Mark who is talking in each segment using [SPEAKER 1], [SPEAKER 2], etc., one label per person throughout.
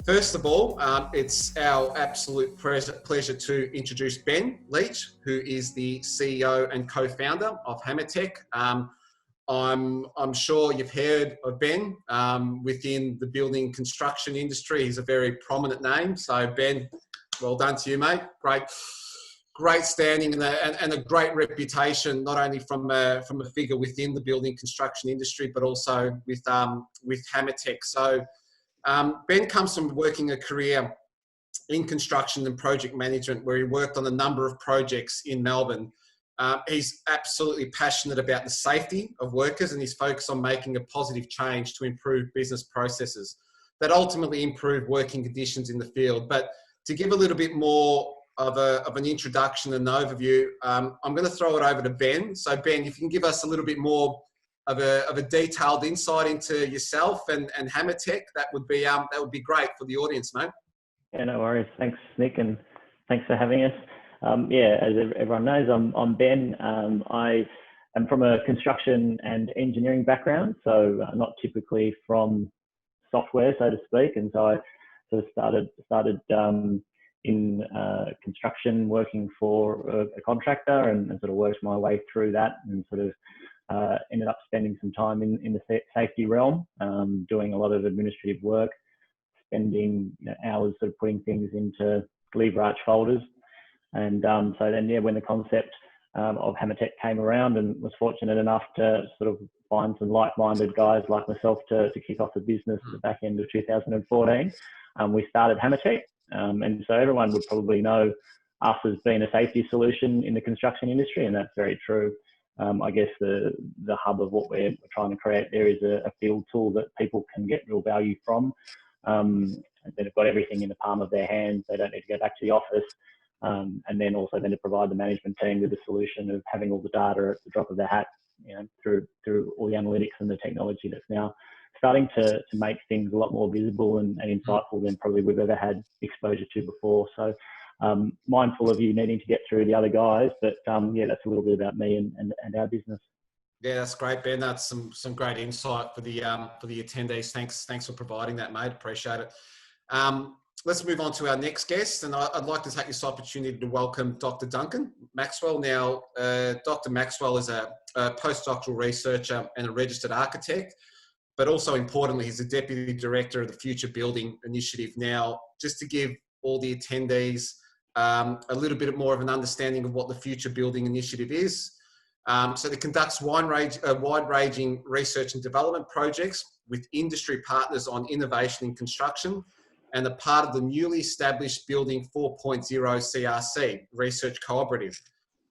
[SPEAKER 1] First of all, it's our absolute pleasure to introduce Ben Leach, who is the CEO and co-founder of HAMMERTECH. I'm sure you've heard of Ben within the building construction industry. He's a very prominent name. So Ben, well done to you, mate. Great standing and a great reputation, not only from a figure within the building construction industry, but also with HAMMERTECH. So Ben comes from working a career in construction and project management, where he worked on a number of projects in Melbourne. He's absolutely passionate about the safety of workers, and he's focused on making a positive change to improve business processes that ultimately improve working conditions in the field. But to give a little bit more of an introduction and an overview, I'm going to throw it over to Ben. So Ben, if you can give us a little bit more of a detailed insight into yourself and HAMMERTECH, that would be great for the audience, mate.
[SPEAKER 2] Yeah, no worries. Thanks, Nick, and thanks for having us. Yeah, as everyone knows, I'm Ben. I am from a construction and engineering background, so not typically from software, so to speak. And so I sort of started in construction, working for a contractor, and sort of worked my way through that, and sort of ended up spending some time in the safety realm, doing a lot of administrative work, spending hours sort of putting things into lever arch folders. And so then, yeah, when the concept of HAMMERTECH came around, and was fortunate enough to sort of find some like-minded guys like myself to kick off the business at the back end of 2014, we started HAMMERTECH. And so everyone would probably know us as being a safety solution in the construction industry, and that's very true. I guess the hub of what we're trying to create there is a field tool that people can get real value from. And then they've got everything in the palm of their hands. They don't need to go back to the office. And then also then to provide the management team with the solution of having all the data at the drop of their hat, through all the analytics and the technology that's now starting to make things a lot more visible and insightful than probably we've ever had exposure to before. So mindful of you needing to get through the other guys, but yeah, that's a little bit about me and our business.
[SPEAKER 1] Yeah, that's great, Ben. That's some great insight for the attendees. Thanks for providing that, mate. Appreciate it. Let's move on to our next guest, and I'd like to take this opportunity to welcome Dr. Duncan Maxwell. Now, Dr. Maxwell is a postdoctoral researcher and a registered architect, but also importantly, he's the Deputy Director of the Future Building Initiative. Now, just to give all the attendees a little bit more of an understanding of what the Future Building Initiative is. So it conducts wide-ranging research and development projects with industry partners on innovation in construction, and a part of the newly established Building 4.0 CRC Research Cooperative.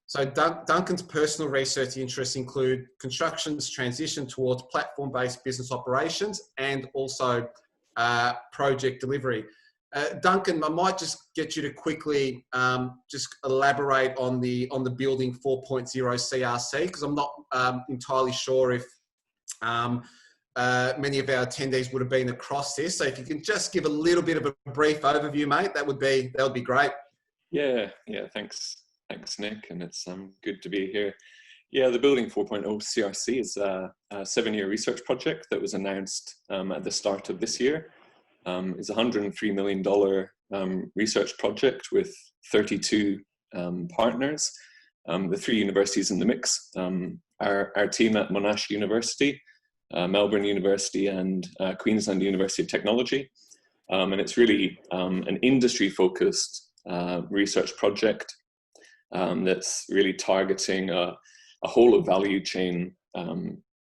[SPEAKER 1] So Duncan's personal research interests include construction's transition towards platform-based business operations and also project delivery. Duncan, I might just get you to quickly just elaborate on the Building 4.0 CRC, because I'm not entirely sure if many of our attendees would have been across this. So if you can just give a little bit of a brief overview, mate, that would be great.
[SPEAKER 3] Yeah, thanks, Nick, and it's good to be here. Yeah, the Building 4.0 CRC is a 7-year research project that was announced at the start of this year. It's a $103 million research project with 32 partners. The 3 universities in the mix, our team at Monash University, Melbourne University, and Queensland University of Technology. And it's really an industry-focused research project that's really targeting a whole of value chain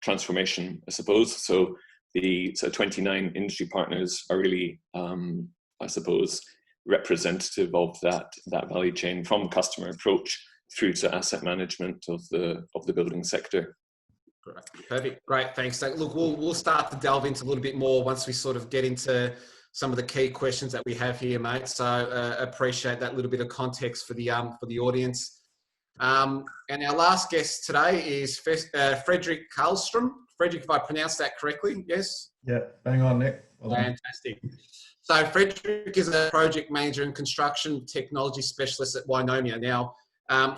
[SPEAKER 3] transformation, I suppose. So 29 industry partners are really, I suppose, representative of that value chain, from customer approach through to asset management of the building sector.
[SPEAKER 1] Great. Perfect. Great. Thanks. Look, we'll start to delve into a little bit more once we sort of get into some of the key questions that we have here, mate. So appreciate that little bit of context for the audience. And our last guest today is Frederick Kallstrom. Frederick, if I pronounced that correctly, yes?
[SPEAKER 4] Yeah, bang on, Nick. Well done.
[SPEAKER 1] Fantastic. So Frederick is a project manager and construction technology specialist at YNOMIA. Now,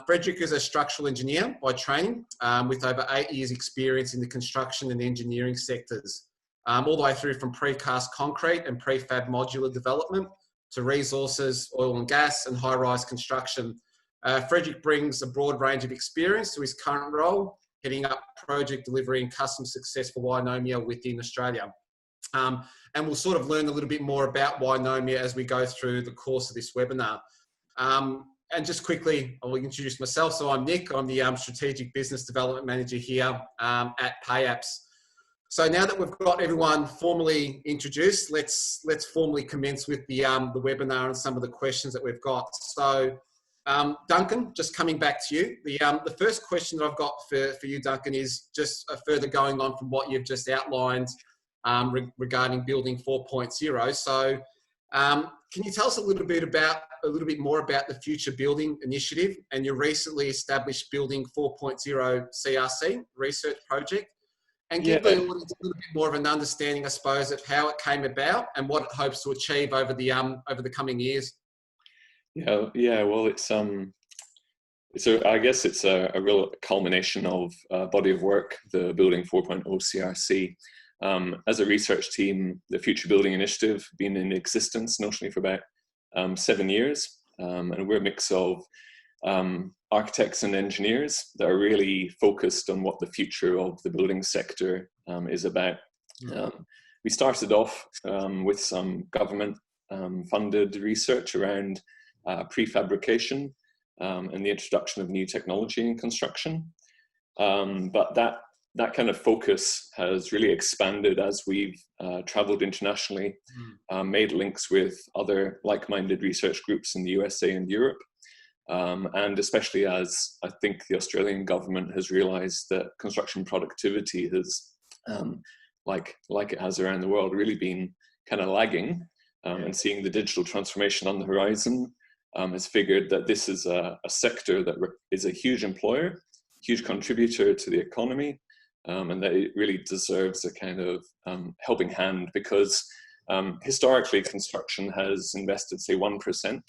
[SPEAKER 1] Frederick is a structural engineer by training, with over 8 years experience in the construction and engineering sectors. all the way through from precast concrete and prefab modular development to resources, oil and gas, and high-rise construction. Frederick brings a broad range of experience to his current role, heading up project delivery and customer success for YNOMIA within Australia. And we'll sort of learn a little bit more about YNOMIA as we go through the course of this webinar. And just quickly, I'll introduce myself. So I'm Nick. I'm the Strategic Business Development Manager here at Payapps. So now that we've got everyone formally introduced, let's formally commence with the webinar and some of the questions that we've got. So Duncan, just coming back to you. The first question that I've got for you, Duncan, is just further going on from what you've just outlined regarding Building 4.0. So can you tell us a little bit more about the Future Building Initiative and your recently established Building 4.0 CRC research project, and give the audience a little bit more of an understanding, I suppose, of how it came about and what it hopes to achieve over the coming years?
[SPEAKER 3] Yeah. Well, I guess it's a real culmination of a body of work, the Building 4.0 CRC. As a research team, the Future Building Initiative been in existence notionally for about 7 years, and we're a mix of architects and engineers that are really focused on what the future of the building sector is about. We started off with some government funded research around prefabrication and the introduction of new technology in construction, but that kind of focus has really expanded as we've traveled internationally, made links with other like-minded research groups in the USA and Europe, and especially as I think the Australian government has realized that construction productivity has, like it has around the world, really been kind of lagging, and seeing the digital transformation on the horizon, has figured that this is a sector that is a huge employer, huge contributor to the economy, and that it really deserves a kind of helping hand, because historically construction has invested, say, 1%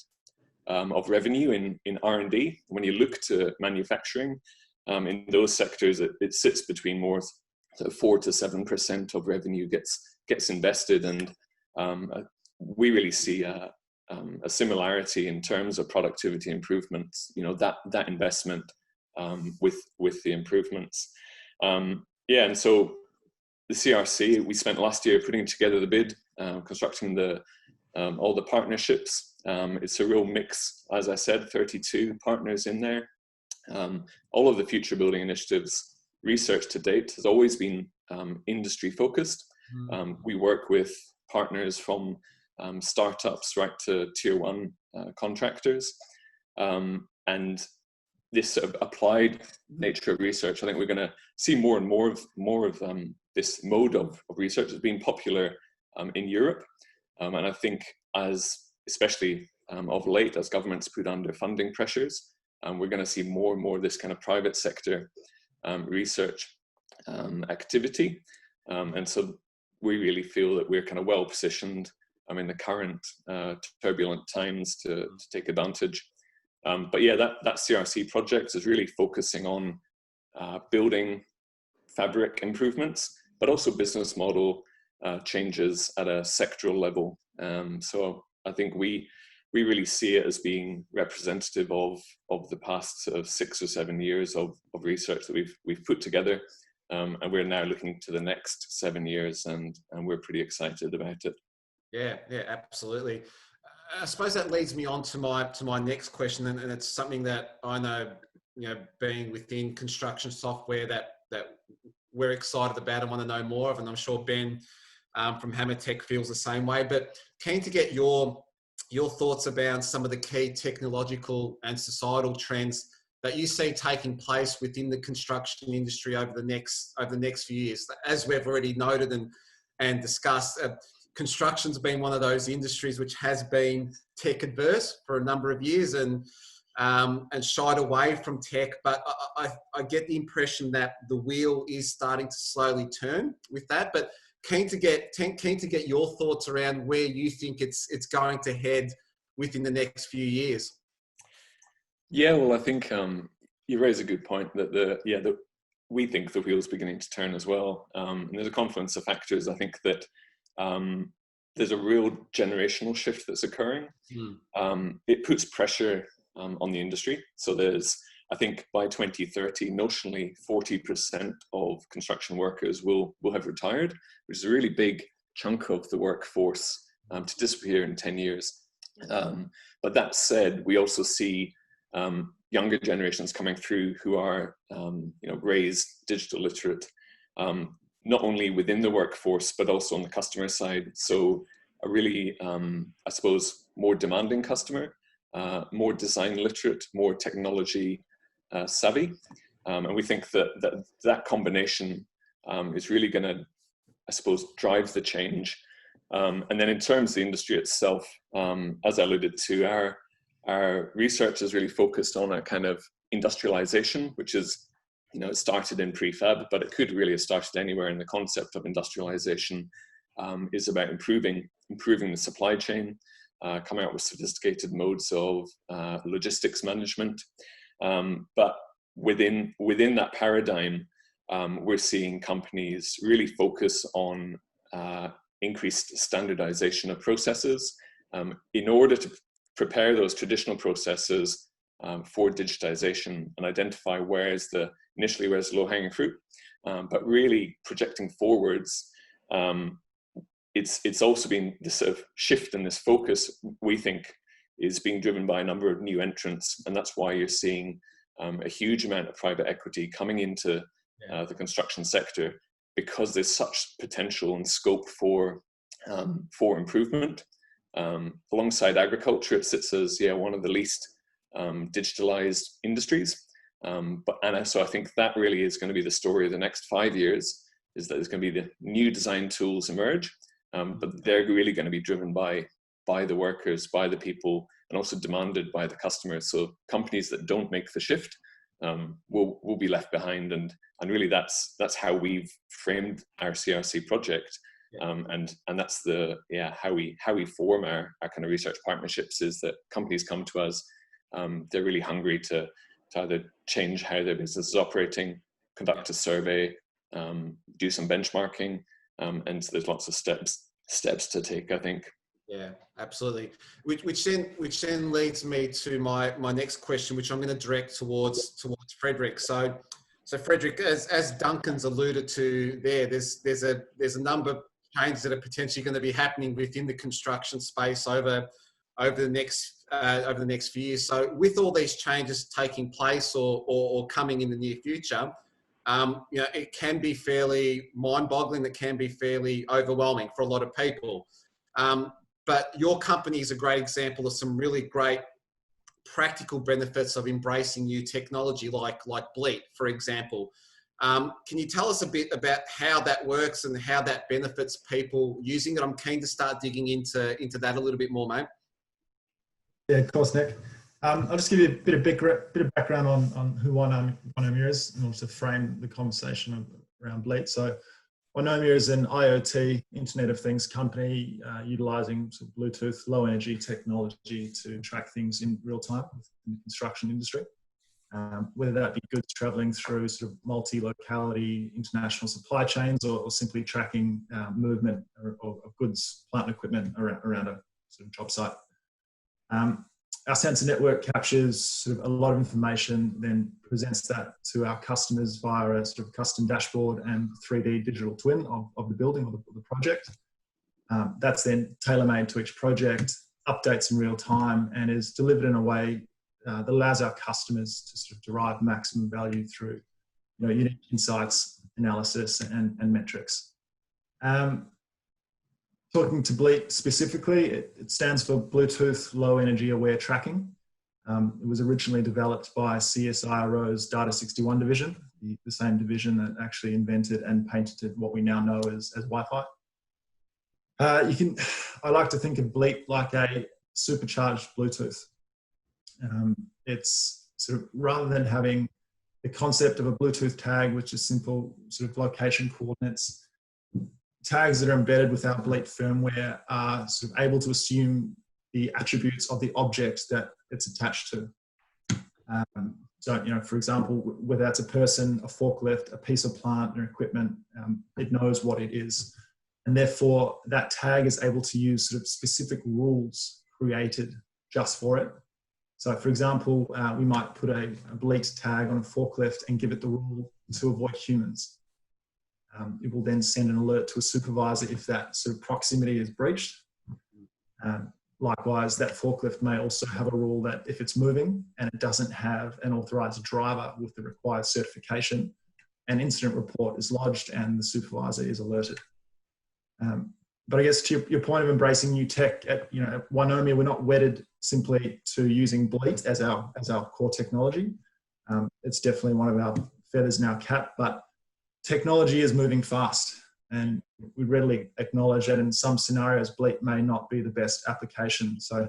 [SPEAKER 3] of revenue in R&D. When you look to manufacturing, in those sectors, it sits between more 4 to 7% of revenue gets invested, and we really see a similarity in terms of productivity improvements. You know, that investment with the improvements. And so the CRC, we spent last year putting together the bid, constructing all the partnerships. It's a real mix, as I said, 32 partners in there. All of the Future Building Initiatives research to date has always been industry focused. We work with partners from startups right to tier 1 contractors. And this sort of applied nature of research, I think we're going to see more and more of this mode of research has been popular in Europe. And I think especially of late, as governments put under funding pressures, we're going to see more and more of this kind of private sector research activity. And so we really feel that we're kind of well positioned in the current turbulent times to take advantage. But yeah, that CRC project is really focusing on building fabric improvements, but also business model changes at a sectoral level. So I think we really see it as being representative of the past sort of 6 or 7 years of research that we've put together, and we're now looking to the next 7 years, and we're pretty excited about it.
[SPEAKER 1] Yeah, absolutely. I suppose that leads me on to my next question, and it's something that I know, being within construction software, that we're excited about and want to know more of, and I'm sure Ben from HAMMERTECH feels the same way. But keen to get your thoughts about some of the key technological and societal trends that you see taking place within the construction industry over the next few years. As we've already noted and discussed, construction's been one of those industries which has been tech adverse for a number of years and shied away from tech. But I get the impression that the wheel is starting to slowly turn with that. But keen to get your thoughts around where you think it's going to head within the next few years.
[SPEAKER 3] Yeah, well, I think you raise a good point that we think the wheel's beginning to turn as well. And there's a confluence of factors. I think that there's a real generational shift that's occurring. It puts pressure on the industry. So there's, I think by 2030, notionally 40% of construction workers will have retired, which is a really big chunk of the workforce to disappear in 10 years. But that said, we also see younger generations coming through who are raised digital literate, not only within the workforce, but also on the customer side. So a really, I suppose, more demanding customer, more design literate, more technology savvy. And we think that combination is really going to, I suppose, drive the change. And then in terms of the industry itself, as I alluded to, our research is really focused on a kind of industrialization, which is, it started in prefab, but it could really have started anywhere. And the concept of industrialization is about improving the supply chain, coming out with sophisticated modes of logistics management. But within that paradigm, we're seeing companies really focus on increased standardization of processes in order to prepare those traditional processes for digitization and identify where's the low-hanging fruit. But really projecting forwards, it's also been this sort of shift in this focus, we think, is being driven by a number of new entrants. And that's why you're seeing a huge amount of private equity coming into the construction sector, because there's such potential and scope for improvement. Alongside agriculture, it sits as one of the least digitalized industries. So I think that really is going to be the story of the next 5 years, is that there's going to be the new design tools emerge, but they're really going to be driven by the workers, by the people, and also demanded by the customers. So companies that don't make the shift will be left behind, and really that's how we've framed our CRC project. And that's how we form our kind of research partnerships, is that companies come to us, they're really hungry to either change how their business is operating, conduct a survey, do some benchmarking, and so there's lots of steps to take, I think.
[SPEAKER 1] Yeah, absolutely. Which then leads me to my next question, which I'm going to direct towards Fredrik. So Fredrik, as Duncan's alluded to there, there's a number of changes that are potentially going to be happening within the construction space over the next few years. So with all these changes taking place or coming in the near future, it can be fairly mind-boggling. It can be fairly overwhelming for a lot of people. But your company is a great example of some really great practical benefits of embracing new technology, like Bleat, for example. Can you tell us a bit about how that works and how that benefits people using it? I'm keen to start digging into that a little bit more, mate.
[SPEAKER 4] Yeah, of course, Nick. I'll just give you a bit of background on who YNOMIA is in order to frame the conversation around Bleat. So YNOMIA is an IoT, Internet of Things company utilizing sort of Bluetooth, low energy technology to track things in real time in the construction industry. Whether that be goods traveling through sort of multi-locality international supply chains, or simply tracking movement of goods, plant and equipment around a sort of job site. Our sensor network captures sort of a lot of information, then presents that to our customers via a sort of custom dashboard and 3D digital twin of the building or the project. That's then tailor-made to each project, updates in real time, and is delivered in a way that allows our customers to sort of derive maximum value through unique insights, analysis, and metrics. Talking to Bleat specifically, it stands for Bluetooth Low Energy Aware Tracking. It was originally developed by CSIRO's Data 61 division, the same division that actually invented and patented what we now know as Wi-Fi. I like to think of Bleat like a supercharged Bluetooth. It's sort of, rather than having the concept of a Bluetooth tag, which is simple sort of location coordinates, tags that are embedded with our Bleat firmware are sort of able to assume the attributes of the object that it's attached to. So So, for example, whether that's a person, a forklift, a piece of plant or equipment, it knows what it is. And therefore, that tag is able to use sort of specific rules created just for it. So, for example, we might put a bleat tag on a forklift and give it the rule to avoid humans. It will then send an alert to a supervisor if that sort of proximity is breached. Likewise, that forklift may also have a rule that if it's moving and it doesn't have an authorized driver with the required certification, an incident report is lodged and the supervisor is alerted. But I guess to your point of embracing new tech, at YNOMIA, we're not wedded simply to using bleat as our core technology. It's definitely one of our feathers in our cap, but technology is moving fast. And we readily acknowledge that in some scenarios, bleat may not be the best application. So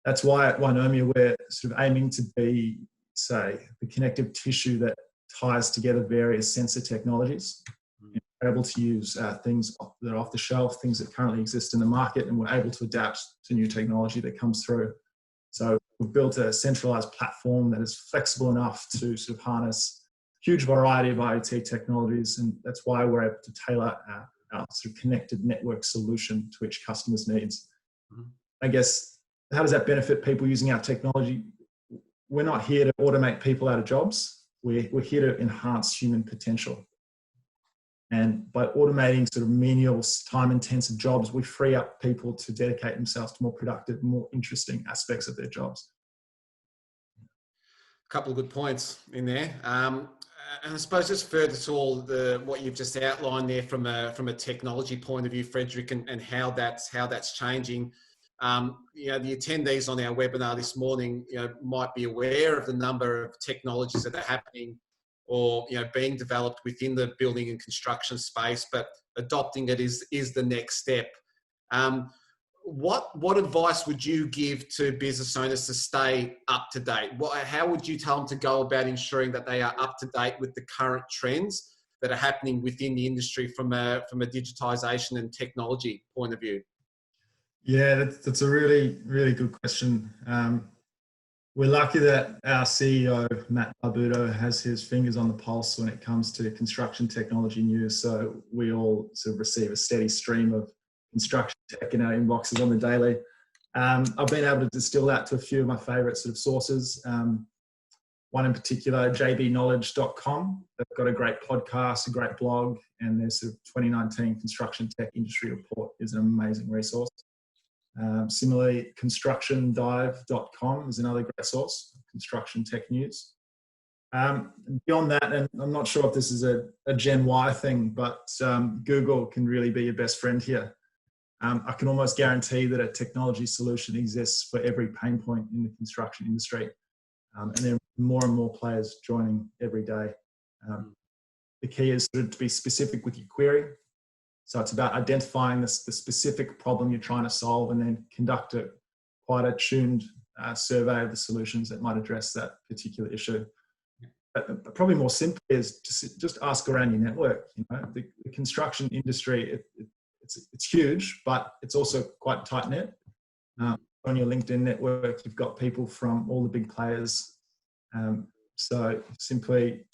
[SPEAKER 4] that's why at YNOMIA, we're sort of aiming to be, say, the connective tissue that ties together various sensor technologies. We're able to use things that are off the shelf, things that currently exist in the market, and we're able to adapt to new technology that comes through. So we've built a centralized platform that is flexible enough to sort of harness huge variety of IoT technologies, and that's why we're able to tailor our sort of connected network solution to each customer's needs. I guess, how does that benefit people using our technology? We're not here to automate people out of jobs. We're here to enhance human potential. And by automating sort of menial, time-intensive jobs, we free up people to dedicate themselves to more productive, more interesting aspects of their jobs.
[SPEAKER 1] A couple of good points in there. And I suppose just further to all what you've just outlined there from a technology point of view, Frederick, and how that's changing. The attendees on our webinar this morning, might be aware of the number of technologies that are happening or being developed within the building and construction space, but adopting it is the next step. What advice would you give to business owners to stay up to date? How would you tell them to go about ensuring that they are up to date with the current trends that are happening within the industry from a digitization and technology point of view?
[SPEAKER 4] Yeah, that's a really, really good question. We're lucky that our CEO, Matt Barbuto, has his fingers on the pulse when it comes to construction technology news. So we all sort of receive a steady stream of construction tech in our inboxes on the daily. I've been able to distill that to a few of my favorite sort of sources. One in particular, jbknowledge.com. They've got a great podcast, a great blog, and their sort of 2019 construction tech industry report is an amazing resource. Similarly, constructiondive.com is another great source, construction tech news. Beyond that, and I'm not sure if this is a Gen Y thing, but Google can really be your best friend here. I can almost guarantee that a technology solution exists for every pain point in the construction industry. And there are more and more players joining every day. The key is to be specific with your query. So it's about identifying the specific problem you're trying to solve and then conduct quite a tuned survey of the solutions that might address that particular issue. But probably more simply is just ask around your network. The construction industry, it's huge, but it's also quite tight-knit. On your LinkedIn network, you've got people from all the big players. So simply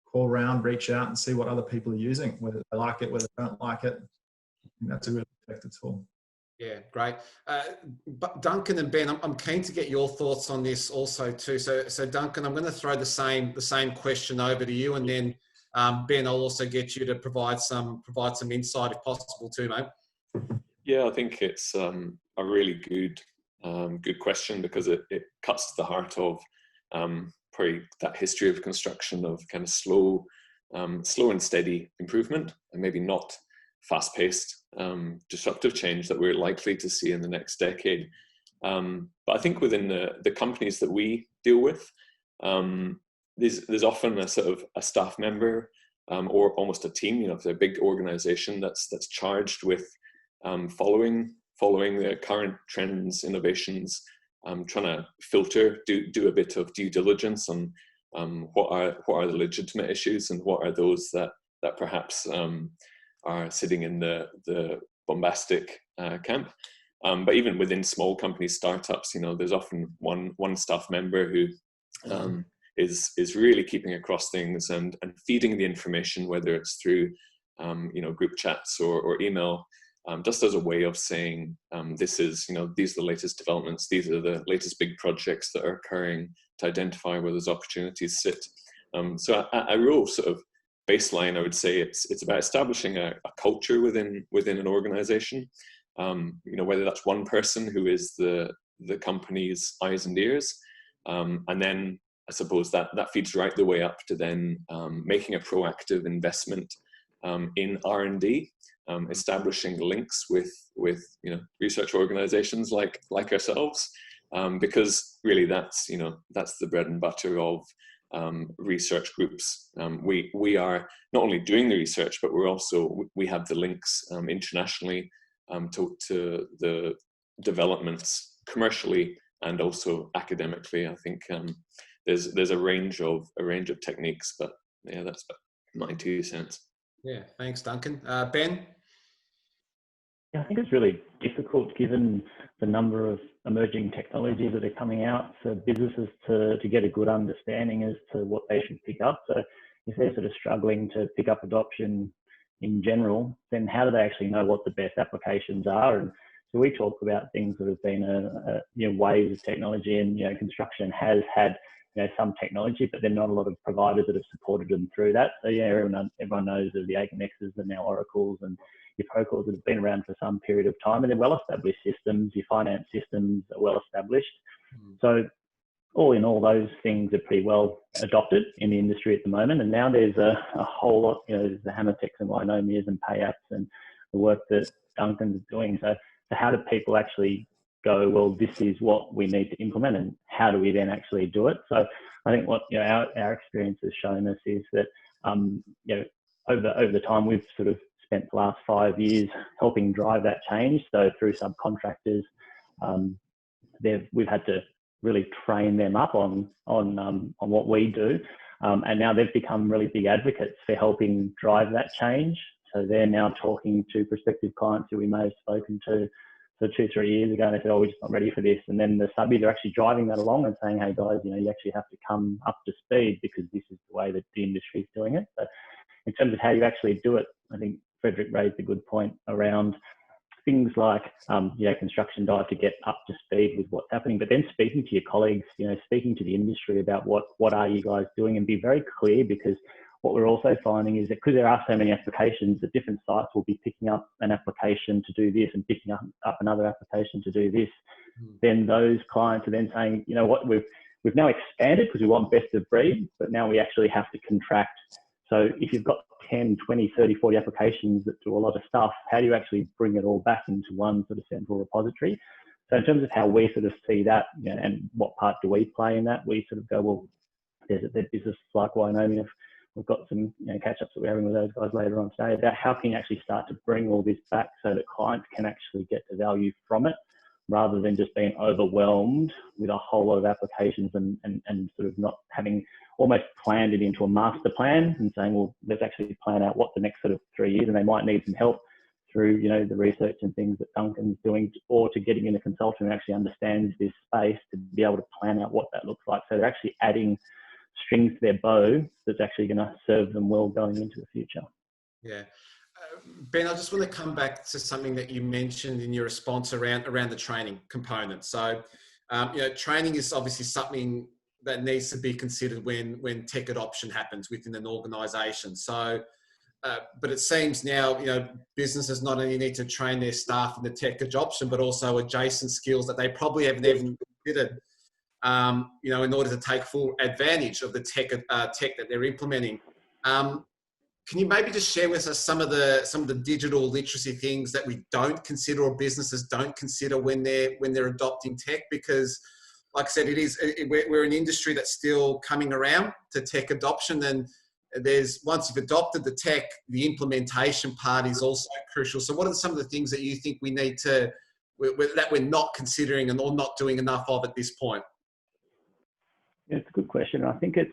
[SPEAKER 4] call around, reach out and see what other people are using, whether they like it, whether they don't like it. And that's a really effective tool.
[SPEAKER 1] Yeah, great. But Duncan and Ben, I'm keen to get your thoughts on this also too. So Duncan, I'm going to throw the same question over to you, and then Ben, I'll also get you to provide some insight if possible too, mate.
[SPEAKER 3] Yeah, I think it's a really good question, because it cuts to the heart of probably that history of construction of kind of slow and steady improvement, and maybe not fast-paced disruptive change that we're likely to see in the next decade. But I think within the companies that we deal with, there's often a sort of a staff member or almost a team, if they're a big organization that's charged with following the current trends, innovations, trying to filter, do a bit of due diligence on what are the legitimate issues and what are those that perhaps are sitting in the bombastic camp. But even within small companies, startups, there's often one staff member who is really keeping across things and feeding the information, whether it's through group chats or email, just as a way of saying, this is, these are the latest developments, these are the latest big projects that are occurring, to identify where those opportunities sit. So a real sort of baseline, I would say, it's about establishing a culture within an organization. Whether that's one person who is the company's eyes and ears, and then I suppose that feeds right the way up to then making a proactive investment in R&D, establishing links with research organizations like ourselves, because really that's the bread and butter of research groups. We are not only doing the research, but we have the links internationally to the developments commercially and also academically. I think there's a range of techniques, but yeah, that's about my 2 cents.
[SPEAKER 1] Yeah, thanks, Duncan. Ben?
[SPEAKER 2] Yeah, I think it's really difficult, given the number of emerging technologies that are coming out, for businesses to get a good understanding as to what they should pick up. So if they're sort of struggling to pick up adoption in general, then how do they actually know what the best applications are? And so we talk about things that have been waves of technology, and construction has had some technology, but there are not a lot of providers that have supported them through that. So yeah, everyone knows of the AMXs and now Oracles and your Procors that have been around for some period of time, and they're well-established systems. Your finance systems are well-established. So all in all, those things are pretty well adopted in the industry at the moment. And now there's a whole lot, there's the HAMMERTECH and YNOMIAs and Payapps and the work that Duncan's doing. So how do people actually go, well, this is what we need to implement, and how do we then actually do it? So I think what our experience has shown us is that over the time we've sort of spent the last 5 years helping drive that change. So through subcontractors, we've had to really train them up on what we do, and now they've become really big advocates for helping drive that change. So they're now talking to prospective clients who we may have spoken to 2-3 years ago, and they said, oh, we're just not ready for this. And then the subbies are actually driving that along and saying, hey guys, you actually have to come up to speed because this is the way that the industry is doing it. So in terms of how you actually do it, I think Frederick raised a good point around things like, construction dive to get up to speed with what's happening, but then speaking to your colleagues, speaking to the industry about what are you guys doing, and be very clear, because what we're also finding is that because there are so many applications, that different sites will be picking up an application to do this and picking up another application to do this. Then those clients are then saying, you know what, we've now expanded because we want best of breed, but now we actually have to contract. So if you've got 10, 20, 30, 40 applications that do a lot of stuff, how do you actually bring it all back into one sort of central repository? So in terms of how we sort of see that, and what part do we play in that, we sort of go, well, there's business like YNOMIA. We've got some catch-ups that we're having with those guys later on today about how can you actually start to bring all this back so that clients can actually get the value from it, rather than just being overwhelmed with a whole lot of applications and sort of not having almost planned it into a master plan and saying, well, let's actually plan out what the next sort of 3 years, and they might need some help through, the research and things that Duncan's doing, or to getting in a consultant who actually understands this space to be able to plan out what that looks like. So they're actually adding strings to their bow that's actually going to serve them well going into the future.
[SPEAKER 1] Yeah. Ben, I just want to come back to something that you mentioned in your response around the training component. So, training is obviously something that needs to be considered when tech adoption happens within an organisation. So, but it seems now, businesses not only need to train their staff in the tech adoption, but also adjacent skills that they probably haven't even considered, in order to take full advantage of the tech that they're implementing. Can you maybe just share with us some of the digital literacy things that we don't consider, or businesses don't consider when they're adopting tech? Because, like I said, we're an industry that's still coming around to tech adoption, and once you've adopted the tech, the implementation part is also crucial. So, what are some of the things that you think we need that we're not considering or not doing enough of at this point?
[SPEAKER 2] Yeah, it's a good question. I think it's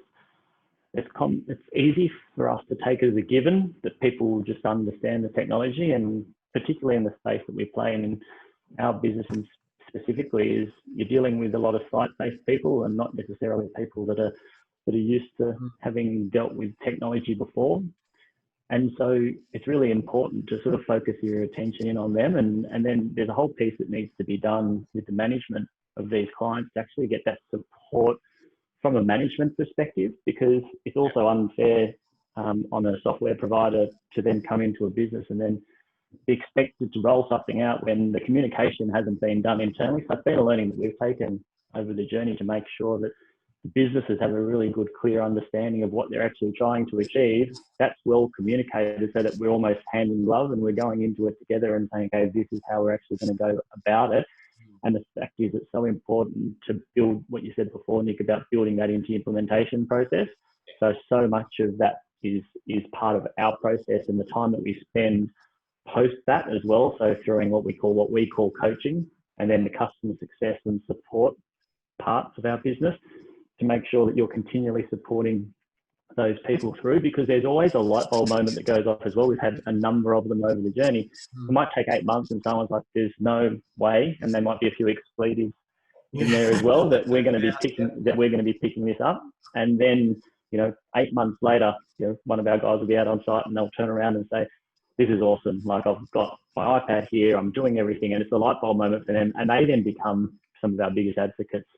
[SPEAKER 2] easy for us to take it as a given that people will just understand the technology, and particularly in the space that we play in our business specifically, is you're dealing with a lot of site-based people and not necessarily people that are that are used to having dealt with technology before. And so it's really important to sort of focus your attention in on them. And then there's a whole piece that needs to be done with the management of these clients to actually get that support from a management perspective, because it's also unfair on a software provider to then come into a business and then be expected to roll something out when the communication hasn't been done internally. So it's been a learning that we've taken over the journey to make sure that the businesses have a really good, clear understanding of what they're actually trying to achieve. That's well communicated so that we're almost hand in glove and we're going into it together and saying, okay, this is how we're actually going to go about it. And the fact is, it's so important to build what you said before, Nick, about building that into the implementation process. So much of that is part of our process, and the time that we spend post that as well. So throwing what we call coaching, and then the customer success and support parts of our business, to make sure that you're continually supporting those people through, because there's always a light bulb moment that goes off as well. We've had a number of them over the journey. It might take 8 months and someone's like, there's no way, and there might be a few expletives in there as well, that we're going to be picking this up. And then, 8 months later, one of our guys will be out on site and they'll turn around and say, this is awesome. Like, I've got my iPad here, I'm doing everything, and it's a light bulb moment for them. And they then become some of our biggest advocates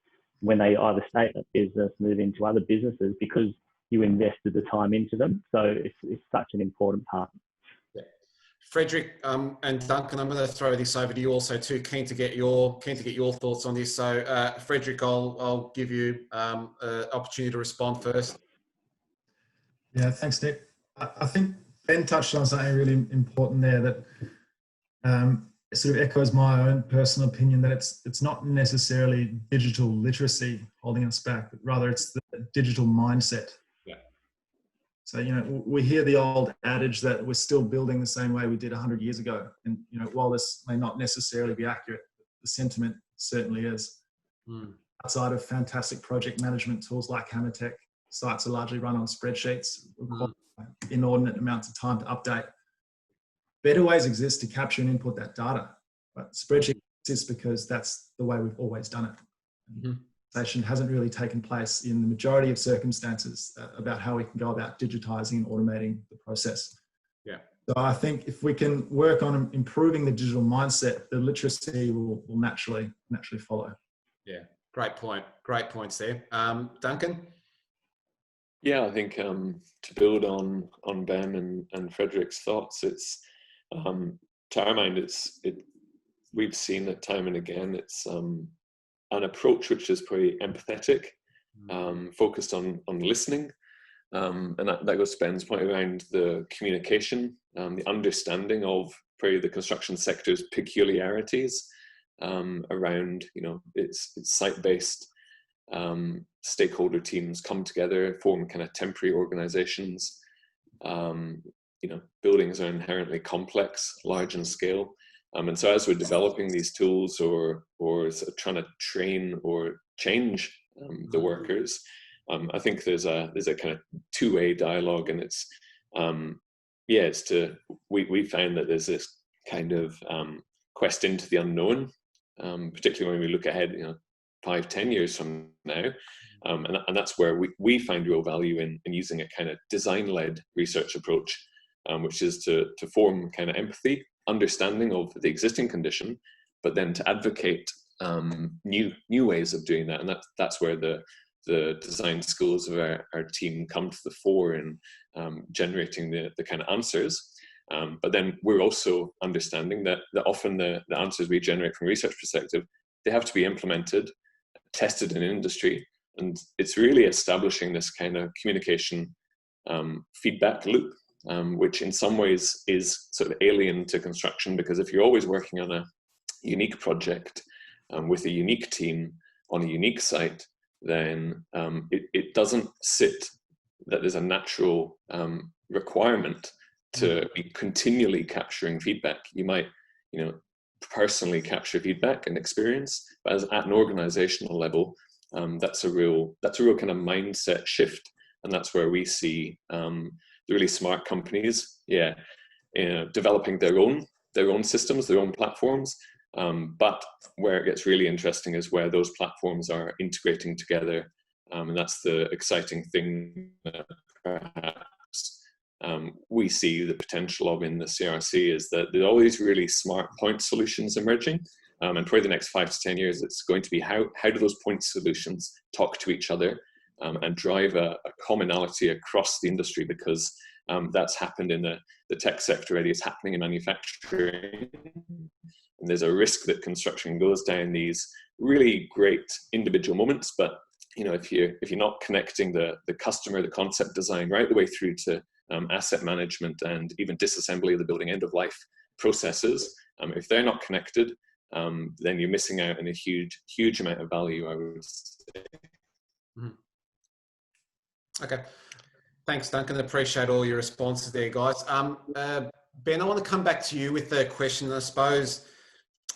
[SPEAKER 2] when they either stay at that business, move into other businesses, because you invested the time into them. So it's such an important part.
[SPEAKER 1] Yeah. Frederick and Duncan, I'm going to throw this over to you also too. Keen to get your thoughts on this. So Frederick, I'll give you an opportunity to respond first.
[SPEAKER 4] Yeah, thanks, Nick. I think Ben touched on something really important there that sort of echoes my own personal opinion, that it's not necessarily digital literacy holding us back, but rather it's the digital mindset.
[SPEAKER 1] Yeah.
[SPEAKER 4] So, we hear the old adage that we're still building the same way we did 100 years ago. And, while this may not necessarily be accurate, the sentiment certainly is. Outside of fantastic project management tools like HAMMERTECH, sites are largely run on spreadsheets, require inordinate amounts of time to update. Better ways exist to capture and input that data, but spreadsheet exists because that's the way we've always done it. Adaptation hasn't really taken place in the majority of circumstances about how we can go about digitizing and automating the process.
[SPEAKER 1] Yeah.
[SPEAKER 4] So I think if we can work on improving the digital mindset, the literacy will naturally follow.
[SPEAKER 1] Yeah, great point. Great points there. Duncan?
[SPEAKER 3] Yeah, I think to build on Ben and Frederick's thoughts, it's to our mind, we've seen it time and again. It's an approach which is pretty empathetic, focused on listening, and that goes to Ben's point around the communication, the understanding of probably the construction sector's peculiarities around, it's site-based. Stakeholder teams come together, form kind of temporary organizations. Buildings are inherently complex, large in scale. And so as we're developing these tools or sort of trying to train or change the workers, I think there's a kind of two-way dialogue, and it's we find that there's this kind of quest into the unknown, particularly when we look ahead, 5-10 years from now. And that's where we find real value in using a kind of design-led research approach, which is to form kind of empathy, understanding of the existing condition, but then to advocate new ways of doing that. And that's where the design skills of our team come to the fore in generating the kind of answers. But then we're also understanding that often the answers we generate from a research perspective, they have to be implemented, tested in industry. And it's really establishing this kind of communication feedback loop, which in some ways is sort of alien to construction, because if you're always working on a unique project with a unique team on a unique site, then it doesn't sit that there's a natural requirement to be continually capturing feedback. You might, personally capture feedback and experience, but at an organizational level, that's a real kind of mindset shift. And that's where we see the really smart companies, developing their own systems, their own platforms. But where it gets really interesting is where those platforms are integrating together And that's the exciting thing that perhaps we see the potential of in the CRC, is that there are all these really smart point solutions emerging. And for the next 5 to 10 years, it's going to be how do those point solutions talk to each other and drive a commonality across the industry, because that's happened in the tech sector already. It's happening in manufacturing. And there's a risk that construction goes down these really great individual moments, but if you're not connecting the customer, the concept design, right the way through to asset management and even disassembly of the building, end of life processes, if they're not connected, then you're missing out on a huge amount of value, I would say.
[SPEAKER 1] Okay. Thanks, Duncan. Appreciate all your responses there, guys. Ben, I want to come back to you with a question, I suppose,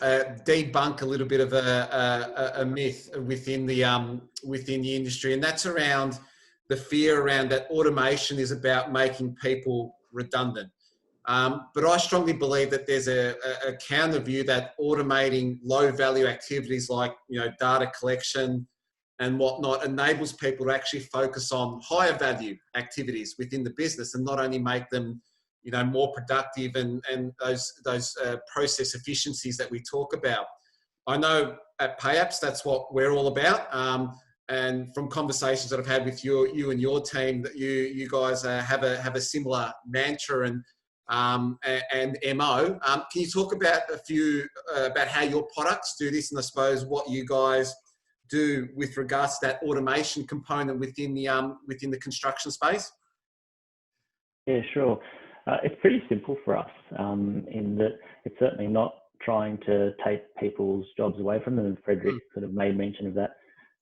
[SPEAKER 1] debunk a little bit of a myth within the industry, and that's around the fear around that automation is about making people redundant. But I strongly believe that there's a counter view that automating low value activities like data collection and whatnot enables people to actually focus on higher value activities within the business, and not only make them more productive and those process efficiencies that we talk about. I know at Payapps that's what we're all about, and from conversations that I've had with you and your team, that you guys have a similar mantra and MO. Can you talk about about how your products do this, and I suppose what you guys do with regards to that automation component within the construction space?
[SPEAKER 2] Yeah, sure. It's pretty simple for us in that it's certainly not trying to take people's jobs away from them. And Fredrik sort of made mention of that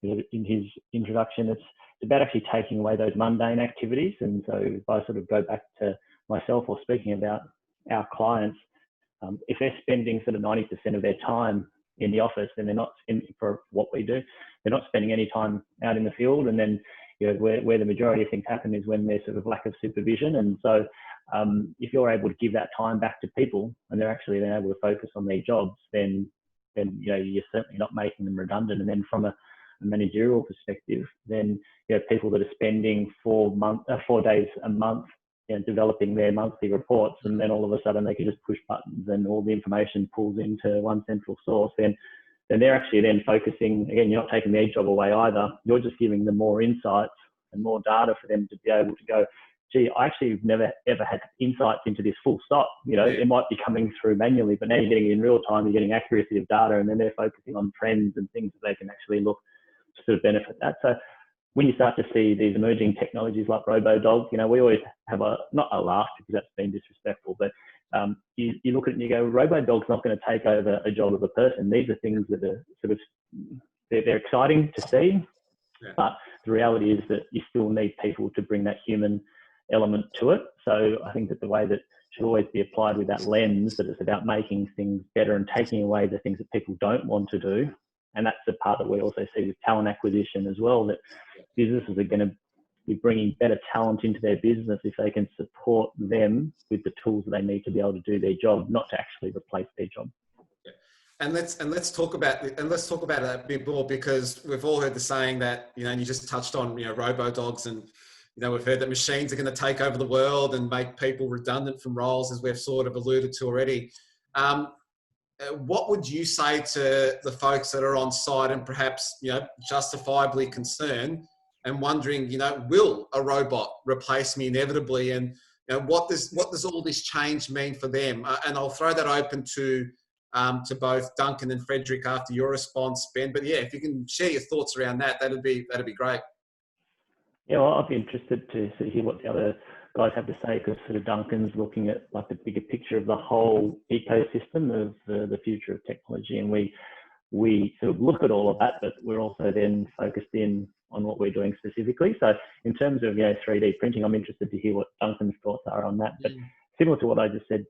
[SPEAKER 2] in his introduction. It's about actually taking away those mundane activities. And so if I sort of go back to myself, or speaking about our clients, if they're spending sort of 90% of their time in the office, then they're not, for what we do, they're not spending any time out in the field. And then where the majority of things happen is when there's sort of lack of supervision. And so if you're able to give that time back to people, and they're actually then able to focus on their jobs, then you're certainly not making them redundant. And then from a managerial perspective, then people that are spending 4 days a month developing their monthly reports, and then all of a sudden they can just push buttons and all the information pulls into one central source, then they're actually then focusing, again, you're not taking their job away either, you're just giving them more insights and more data for them to be able to go, gee, I actually have never ever had insights into this full stop. It might be coming through manually, but now you're getting it in real time, you're getting accuracy of data, and then they're focusing on trends and things that they can actually look to sort of benefit that. So when you start to see these emerging technologies like RoboDog, we always have not a laugh because that's been disrespectful, but you look at it and you go, RoboDog's not going to take over a job of a person. These are things that are sort of, they're exciting to see, but the reality is that you still need people to bring that human element to it. So I think that the way that should always be applied with that lens, that it's about making things better and taking away the things that people don't want to do. And that's the part that we also see with talent acquisition as well, that businesses are going to be bringing better talent into their business if they can support them with the tools that they need to be able to do their job, not to actually replace their job.
[SPEAKER 1] And let's talk about that a bit more, because we've all heard the saying that, and you just touched on, robo-dogs, and we've heard that machines are going to take over the world and make people redundant from roles, as we've sort of alluded to already. What would you say to the folks that are on site and perhaps, justifiably concerned and wondering, will a robot replace me inevitably? And what does all this change mean for them? And I'll throw that open to both Duncan and Fredrik after your response, Ben. But yeah, if you can share your thoughts around that, that'd be great.
[SPEAKER 2] Yeah, well, I'd be interested to hear what the other guys have to say, because sort of Duncan's looking at like the bigger picture of the whole ecosystem of the future of technology, and we sort of look at all of that, but we're also then focused in on what we're doing specifically. So in terms of 3D printing, I'm interested to hear what Duncan's thoughts are on that. But similar to what I just said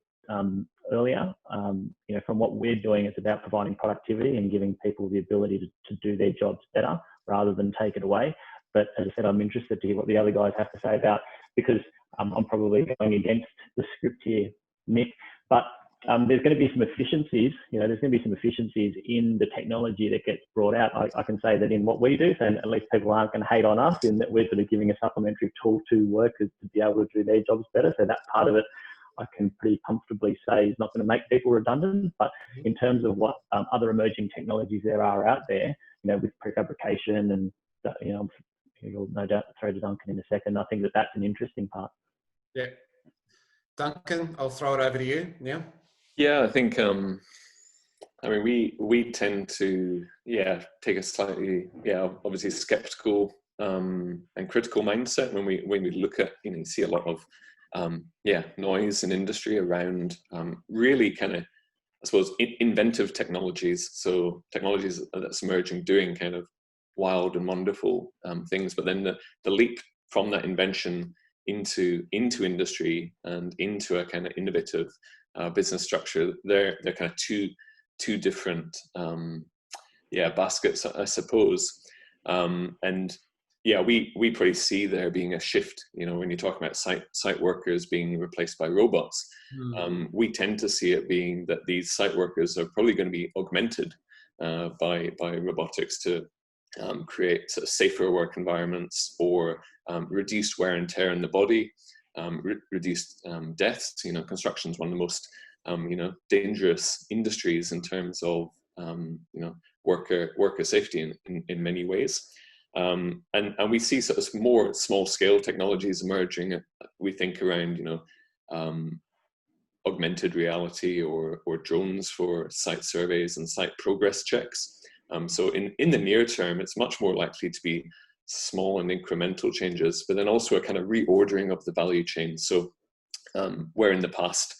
[SPEAKER 2] earlier, from what we're doing, it's about providing productivity and giving people the ability to do their jobs better rather than take it away. But as I said, I'm interested to hear what the other guys have to say about, because I'm probably going against the script here, Nick. But there's going to be some efficiencies, there's going to be some efficiencies in the technology that gets brought out. I can say that in what we do, so at least people aren't going to hate on us in that we're sort of giving a supplementary tool to workers to be able to do their jobs better. So that part of it, I can pretty comfortably say is not going to make people redundant. But in terms of what other emerging technologies there are out there, with prefabrication and, you'll no doubt throw to Duncan in a second, I think that that's an interesting part.
[SPEAKER 1] Yeah. Duncan, I'll throw it over to you now.
[SPEAKER 3] Yeah, I think, I mean, we tend to, take a slightly, obviously skeptical and critical mindset when we look at, you see a lot of, noise in industry around really kind of, I suppose, inventive technologies. So technologies that's emerging doing kind of wild and wonderful things, but then the leap from that invention into industry and into a kind of innovative business structure, they're kind of two different baskets, I suppose. And we probably see there being a shift. When you talk about site workers being replaced by robots, we tend to see it being that these site workers are probably going to be augmented by robotics to create sort of safer work environments or reduced wear and tear in the body, reduced deaths. Construction is one of the most dangerous industries in terms of worker safety in many ways. And we see sort of more small scale technologies emerging. We think around augmented reality or drones for site surveys and site progress checks. So in the near term, it's much more likely to be small and incremental changes, but then also a kind of reordering of the value chain. So where in the past,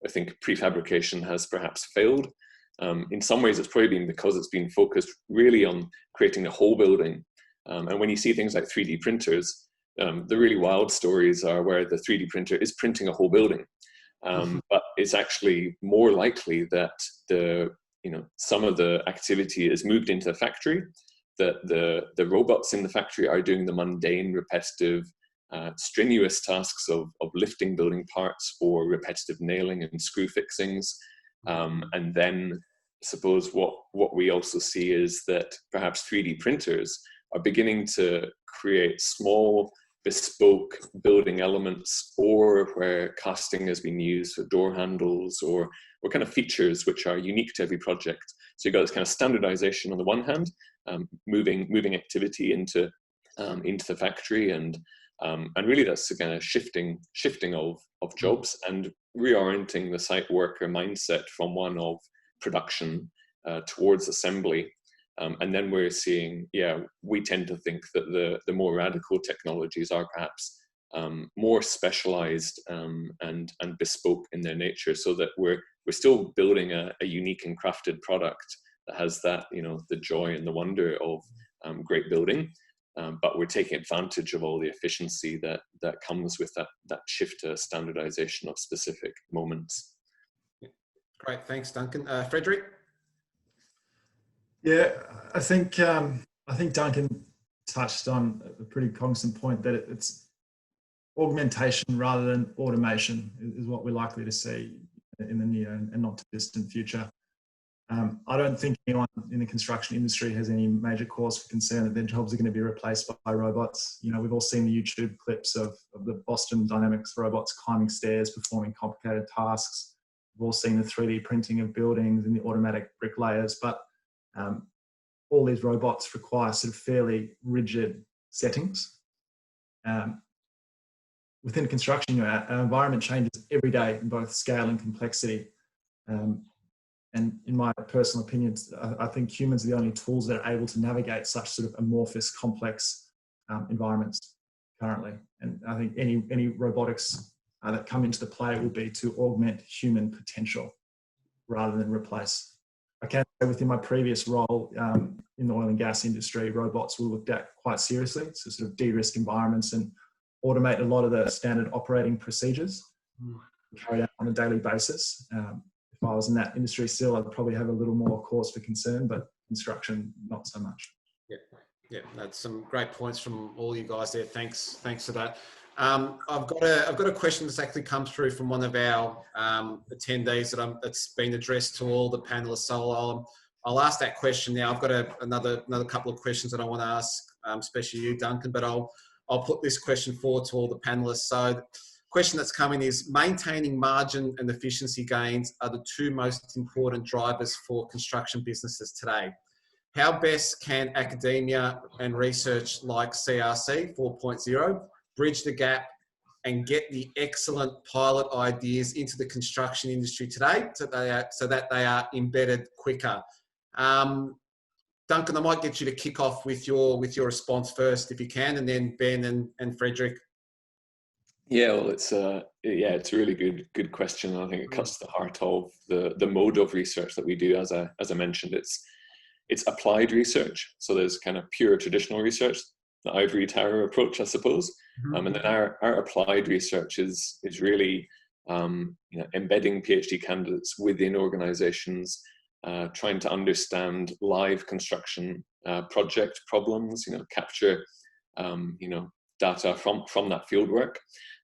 [SPEAKER 3] I think prefabrication has perhaps failed. In some ways, it's probably been because it's been focused really on creating a whole building. And when you see things like 3D printers, the really wild stories are where the 3D printer is printing a whole building. But it's actually more likely that some of the activity is moved into the factory, that the robots in the factory are doing the mundane, repetitive, strenuous tasks of lifting building parts or repetitive nailing and screw fixings. And then I suppose what we also see is that perhaps 3D printers are beginning to create small, bespoke building elements, or where casting has been used for door handles or kind of features which are unique to every project. So you've got this kind of standardization on the one hand, moving activity into the factory, and really that's a kind of shifting of jobs and reorienting the site worker mindset from one of production towards assembly. And then we're seeing, we tend to think that the more radical technologies are perhaps more specialized and bespoke in their nature, so that we're still building a unique and crafted product that has that, the joy and the wonder of great building, but we're taking advantage of all the efficiency that comes with that shift to standardization of specific moments.
[SPEAKER 1] Great, thanks, Duncan. Frederick?
[SPEAKER 4] Yeah, I think Duncan touched on a pretty cognizant point that it's augmentation rather than automation is what we're likely to see in the near and not too distant future. I don't think anyone in the construction industry has any major cause for concern that their jobs are going to be replaced by robots. We've all seen the YouTube clips of the Boston Dynamics robots climbing stairs, performing complicated tasks. We've all seen the 3D printing of buildings and the automatic bricklayers, but all these robots require sort of fairly rigid settings. Within construction, our environment changes every day in both scale and complexity. And in my personal opinion, I think humans are the only tools that are able to navigate such sort of amorphous, complex environments currently. And I think any robotics that come into the play will be to augment human potential rather than replace. I can say within my previous role in the oil and gas industry, robots were looked at quite seriously to sort of de-risk environments and automate a lot of the standard operating procedures carried out on a daily basis. If I was in that industry still, I'd probably have a little more cause for concern, but construction, not so much.
[SPEAKER 1] Yeah, that's some great points from all you guys there. Thanks for that. I've got a question that's actually come through from one of our attendees that's been addressed to all the panelists. So I'll ask that question now. I've got another couple of questions that I want to ask, especially you, Duncan. But I'll put this question forward to all the panelists. So the question that's coming is: maintaining margin and efficiency gains are the two most important drivers for construction businesses today. How best can academia and research like CRC 4.0 bridge the gap and get the excellent pilot ideas into the construction industry today so that they are embedded quicker? Duncan, I might get you to kick off with your response first, if you can, and then Ben and Frederick.
[SPEAKER 3] Yeah, well, it's a really good question. I think it cuts to the heart of the mode of research that we do. As I mentioned, it's applied research. So there's kind of pure traditional research, the ivory tower approach, I suppose. And then our applied research is really embedding PhD candidates within organizations, trying to understand live construction project problems, capture data from that field work,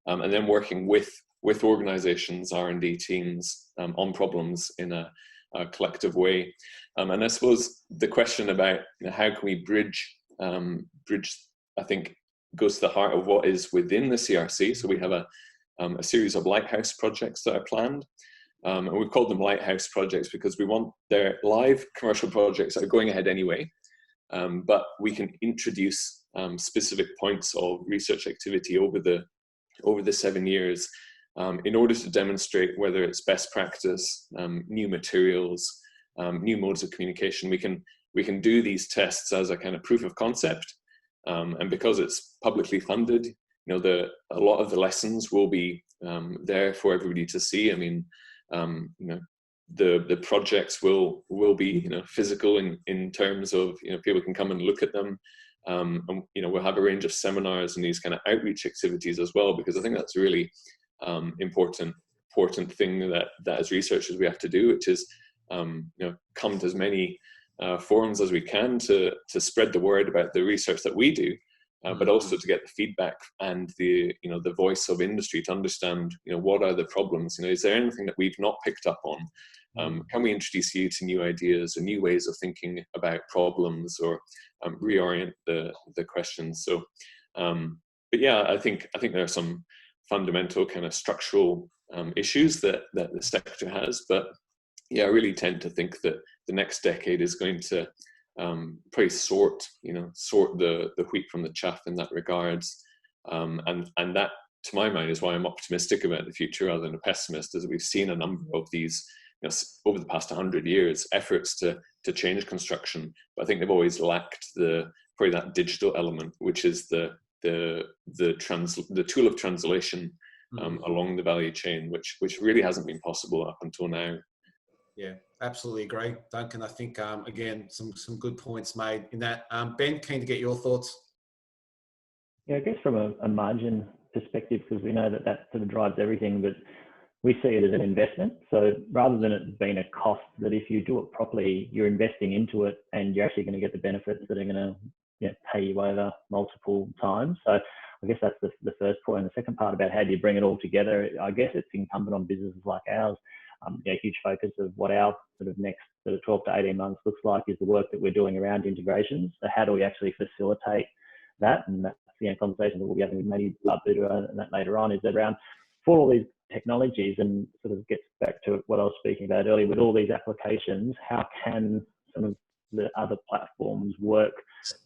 [SPEAKER 3] and then working with organizations, R&D teams on problems in a collective way. And I suppose the question about how can we bridge, I think, goes to the heart of what is within the CRC. So we have a series of lighthouse projects that are planned. And we've called them lighthouse projects because we want their live commercial projects that are going ahead anyway. But we can introduce specific points of research activity over the 7 years in order to demonstrate whether it's best practice, new materials, new modes of communication. We can do these tests as a kind of proof of concept. And because it's publicly funded, a lot of the lessons will be there for everybody to see. I mean, the projects will be physical in terms of people can come and look at them, and we'll have a range of seminars and these kind of outreach activities as well, because I think that's a really important thing that as researchers we have to do, which is come to as many forums as we can to spread the word about the research that we do, but also to get the feedback and the voice of industry to understand what are the problems. Is there anything that we've not picked up on? Can we introduce you to new ideas and new ways of thinking about problems, or reorient the questions? So, but yeah, I think there are some fundamental kind of structural issues that the sector has, but yeah, I really tend to think that the next decade is going to probably sort the wheat from the chaff in that regards, and that, to my mind, is why I'm optimistic about the future rather than a pessimist, as we've seen a number of these over the past 100 years efforts to change construction, but I think they've always lacked probably that digital element, which is the tool of translation along the value chain, which really hasn't been possible up until now.
[SPEAKER 1] Yeah, absolutely agree, Duncan. I think, again, some good points made in that. Ben, keen to get your thoughts.
[SPEAKER 2] Yeah, I guess from a margin perspective, because we know that sort of drives everything, but we see it as an investment. So rather than it being a cost, that if you do it properly, you're investing into it and you're actually going to get the benefits that are going to pay you over multiple times. So I guess that's the first point. And the second part about how do you bring it all together, I guess it's incumbent on businesses like ours. A huge focus of what our sort of next 12 to 18 months looks like is the work that we're doing around integrations. So how do we actually facilitate that? And that's the conversation that we'll be having with maybe Buddha and that later on, is around for all these technologies, and sort of gets back to what I was speaking about earlier, with all these applications, how can some of the other platforms work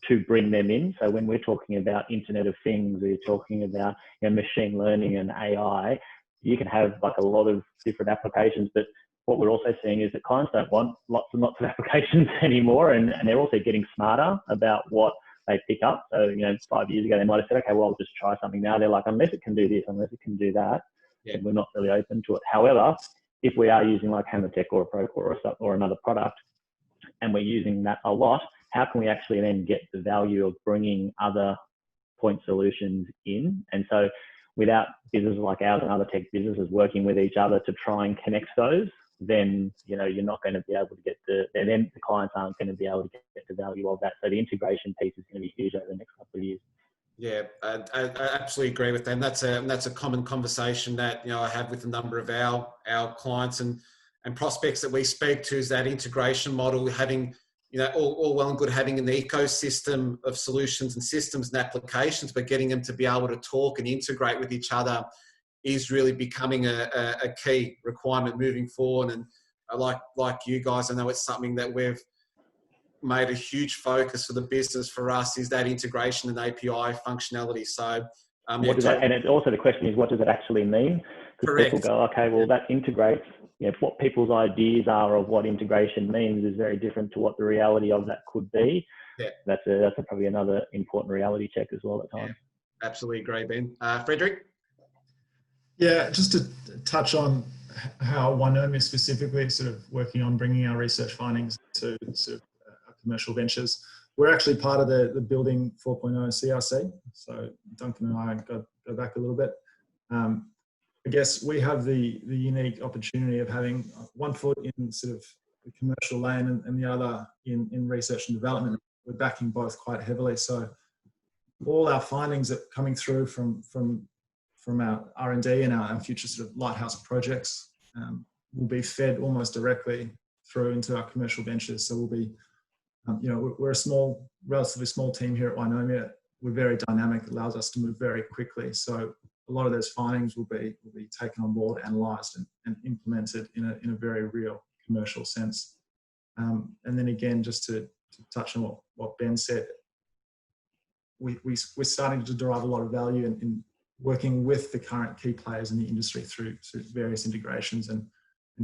[SPEAKER 2] to bring them in? So when we're talking about Internet of Things, we're talking about machine learning and AI, you can have like a lot of different applications, but what we're also seeing is that clients don't want lots and lots of applications anymore, and they're also getting smarter about what they pick up. So 5 years ago they might have said, okay, well, I'll just try something. Now they're like, unless it can do this, unless it can do that, and we're not really open to it. However, if we are using like HAMMERTECH or a Procore or another product, and we're using that a lot, how can we actually then get the value of bringing other point solutions in? And so without businesses like ours and other tech businesses working with each other to try and connect those, then you're not going to be able to get then the clients aren't going to be able to get the value of that. So the integration piece is going to be huge over the next couple of years.
[SPEAKER 1] Yeah, I absolutely agree with that. And that's a common conversation that, you know, I have with a number of our clients and prospects that we speak to, is that integration model, having, you know, all well and good having an ecosystem of solutions and systems and applications, but getting them to be able to talk and integrate with each other is really becoming a key requirement moving forward. And like you guys, I know it's something that we've made a huge focus for the business for us, is that integration and API functionality. So,
[SPEAKER 2] what does that, and it's also the question is, what does it actually mean? Because people go, okay, well, that integrates. You know, what people's ideas are of what integration means is very different to what the reality of that could be.
[SPEAKER 1] Yeah.
[SPEAKER 2] That's probably another important reality check as well at times.
[SPEAKER 1] Yeah, absolutely agree, Ben. Frederick?
[SPEAKER 4] Yeah, just to touch on how YNOMIA specifically is sort of working on bringing our research findings to sort of commercial ventures. We're actually part of the Building 4.0 CRC. So Duncan and I go back a little bit. I guess we have the unique opportunity of having one foot in sort of the commercial lane and the other in research and development. We're backing both quite heavily. So all our findings that are coming through from our R&D and our future sort of lighthouse projects will be fed almost directly through into our commercial ventures. So we'll be, you know, we're a relatively small team here at YNOMIA. We're very dynamic. It allows us to move very quickly. So a lot of those findings will be taken on board, analysed, and implemented in a very real commercial sense. And then again, just to touch on what Ben said, we're starting to derive a lot of value in working with the current key players in the industry through various integrations and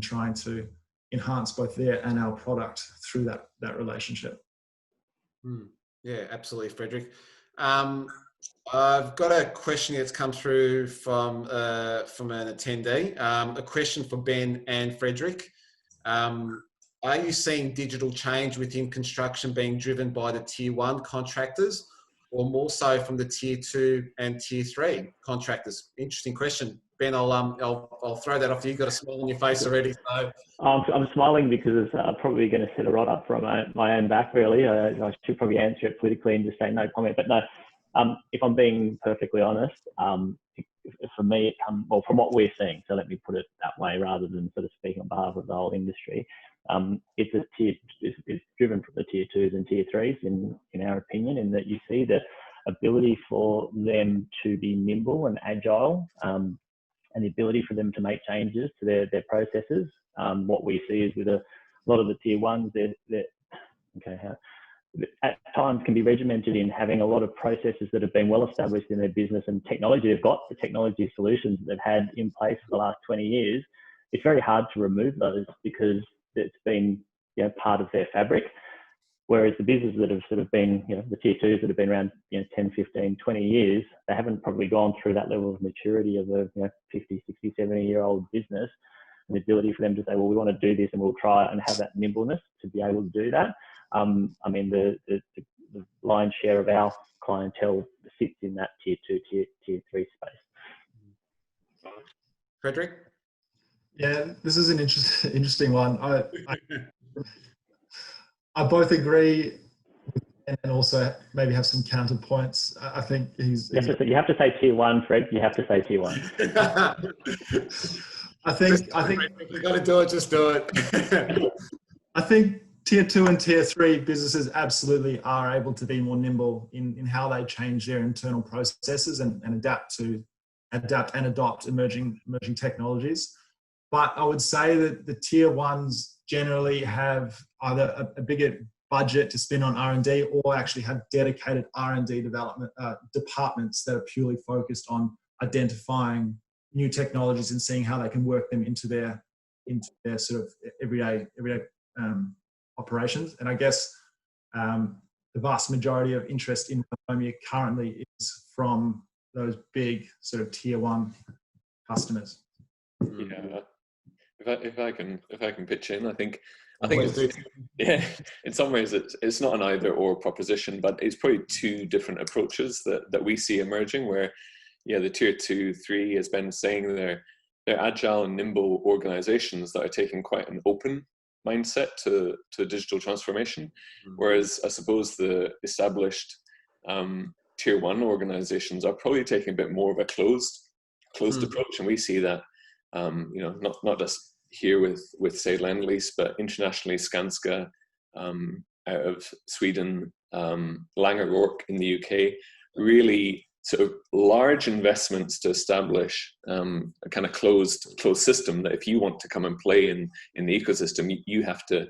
[SPEAKER 4] trying to enhance both their and our product through that relationship.
[SPEAKER 1] Yeah, absolutely, Frederick. I've got a question that's come through from an attendee. A question for Ben and Frederick. Are you seeing digital change within construction being driven by the tier 1 contractors, or more so from the tier 2 and tier 3 contractors? Interesting question. Ben, I'll throw that off to you. You've got a smile on your face already. So
[SPEAKER 2] I'm smiling because I'm probably going to set a rod up from my own back, really. I should probably answer it politically and just say no comment. But no, if I'm being perfectly honest, for me, well, from what we're seeing, so let me put it that way rather than sort of speaking on behalf of the whole industry, it's driven from the tier 2s and tier 3s in our opinion, in that you see the ability for them to be nimble and agile, and the ability for them to make changes to their processes. What we see is with a lot of the tier 1s, at times can be regimented in having a lot of processes that have been well established in their business and technology. They've got the technology solutions that they've had in place for the last 20 years. It's very hard to remove those because it's been, you know, part of their fabric. Whereas the businesses that have sort of been, you know, the tier 2s that have been around, you know, 10, 15, 20 years, they haven't probably gone through that level of maturity of a, you know, 50, 60, 70-year-old business, and the ability for them to say, well, we want to do this and we'll try it, and have that nimbleness to be able to do that. I mean, the lion's share of our clientele sits in that tier 2, tier 3 space.
[SPEAKER 1] Frederick?
[SPEAKER 4] Yeah, this is an interesting one. I both agree and also maybe have some counterpoints. I think you
[SPEAKER 2] have to say tier 1, Fred. You have to say tier 1.
[SPEAKER 4] I think
[SPEAKER 1] if you got to do it, just do it.
[SPEAKER 4] I think tier 2 and tier 3 businesses absolutely are able to be more nimble in how they change their internal processes and adapt and adopt emerging technologies. But I would say that the tier 1s generally have either a bigger budget to spend on R&D, or actually have dedicated R&D development departments that are purely focused on identifying new technologies and seeing how they can work them into their sort of everyday operations. And I guess the vast majority of interest in YNOMIA currently is from those big sort of tier 1 customers.
[SPEAKER 3] Yeah. If I can pitch in, I think it's, yeah, in some ways it's not an either or proposition, but it's probably two different approaches that we see emerging, where, yeah, the tier 2, 3 has been saying they're agile and nimble organizations that are taking quite an open mindset to digital transformation, whereas I suppose the established tier one organizations are probably taking a bit more of a closed approach, and we see that not just here with say Lendlease, but internationally Skanska out of Sweden, Laing O'Rourke in the UK, really sort of large investments to establish a kind of closed system that if you want to come and play in the ecosystem, you have to